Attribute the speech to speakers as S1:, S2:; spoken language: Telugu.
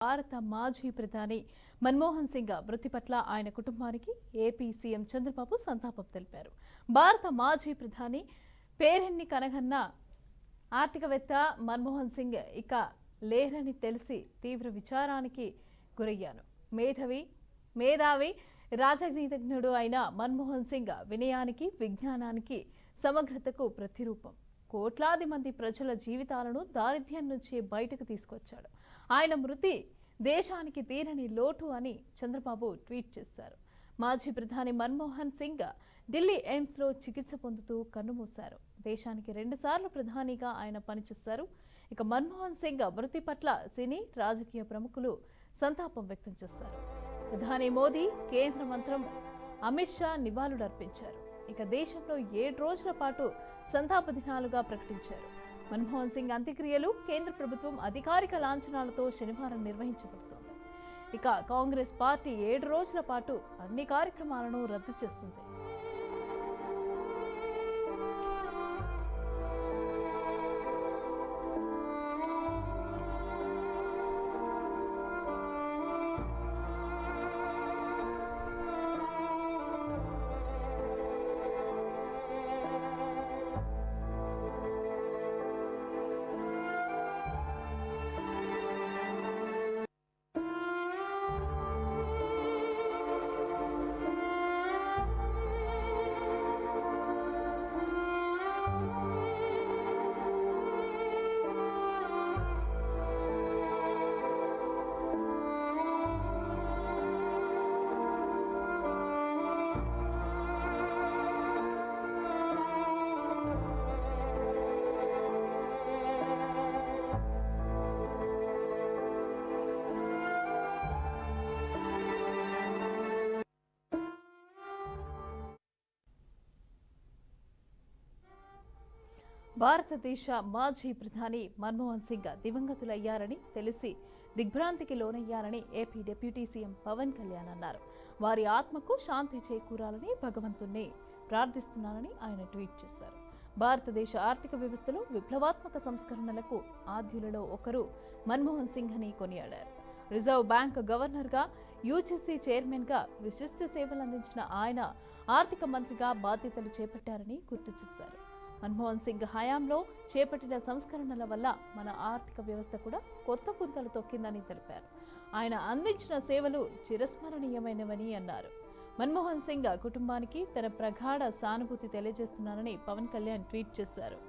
S1: భారత మాజీ ప్రధాని మన్మోహన్ సింగ్ మృతి పట్ల ఆయన కుటుంబానికి ఏపీ సీఎం చంద్రబాబు సంతాపం తెలిపారు. భారత మాజీ ప్రధాని పేరెన్ని కనగన్న ఆర్థికవేత్త మన్మోహన్ సింగ్ ఇక లేరని తెలిసి తీవ్ర విచారానికి గురయ్యాను. మేధావి రాజనీతిజ్ఞుడు అయిన మన్మోహన్ సింగ్ వినయానికి, విజ్ఞానానికి, సమగ్రతకు ప్రతిరూపం. కోట్లాది మంది ప్రజల జీవితాలను దారిద్ర్యం నుంచి బయటకు తీసుకొచ్చాడు. ఆయన మృతి దేశానికి తీరని లోటు అని చంద్రబాబు ట్వీట్ చేశారు. మాజీ ప్రధాని మన్మోహన్ సింగ్ ఢిల్లీ ఎయిమ్స్లో చికిత్స పొందుతూ కన్నుమూశారు. దేశానికి 2 సార్లు ప్రధానిగా ఆయన పనిచేశారు. ఇక మన్మోహన్ సింగ్ మృతి పట్ల సినీ, రాజకీయ ప్రముఖులు సంతాపం వ్యక్తం చేశారు. ప్రధాని మోదీ, కేంద్ర మంత్రి అమిత్ షా నివాళులర్పించారు. ఇక దేశంలో 7 రోజుల పాటు సంతాప దినాలుగా ప్రకటించారు. మన్మోహన్ సింగ్ అంత్యక్రియలు కేంద్ర ప్రభుత్వం అధికారిక లాంఛనాలతో శనివారం నిర్వహించబడుతోంది. ఇక కాంగ్రెస్ పార్టీ 7 రోజుల పాటు అన్ని కార్యక్రమాలను రద్దు చేసింది. భారతదేశ మాజీ ప్రధాని మన్మోహన్ సింగ్ దివంగతులయ్యారని తెలిసి దిగ్భ్రాంతికి లోనయ్యారని AP deputy CM Pawan Kalyan అన్నారు. వారి ఆత్మకు శాంతి చేకూరాలని భగవంతుణ్ణి ప్రార్థిస్తున్నారని ఆయన ట్వీట్ చేశారు. భారతదేశ ఆర్థిక వ్యవస్థలో విప్లవాత్మక సంస్కరణలకు ఆద్యులలో ఒకరు మన్మోహన్ సింగ్ అని కొనియాడారు. రిజర్వ్ బ్యాంక్ గవర్నర్గా, యూజీసీ చైర్మన్గా విశిష్ట సేవలు అందించిన ఆయన ఆర్థిక మంత్రిగా బాధ్యతలు చేపట్టారని గుర్తు చేశారు. మన్మోహన్ సింగ్ హయాంలో చేపట్టిన సంస్కరణల వల్ల మన ఆర్థిక వ్యవస్థ కూడా కొత్త పుంతలు తొక్కిందని తెలిపారు. ఆయన అందించిన సేవలు చిరస్మరణీయమైనవని అన్నారు. మన్మోహన్ సింగ్ కుటుంబానికి తన ప్రగాఢ సానుభూతి తెలియజేస్తున్నారని పవన్ కళ్యాణ్ ట్వీట్ చేశారు.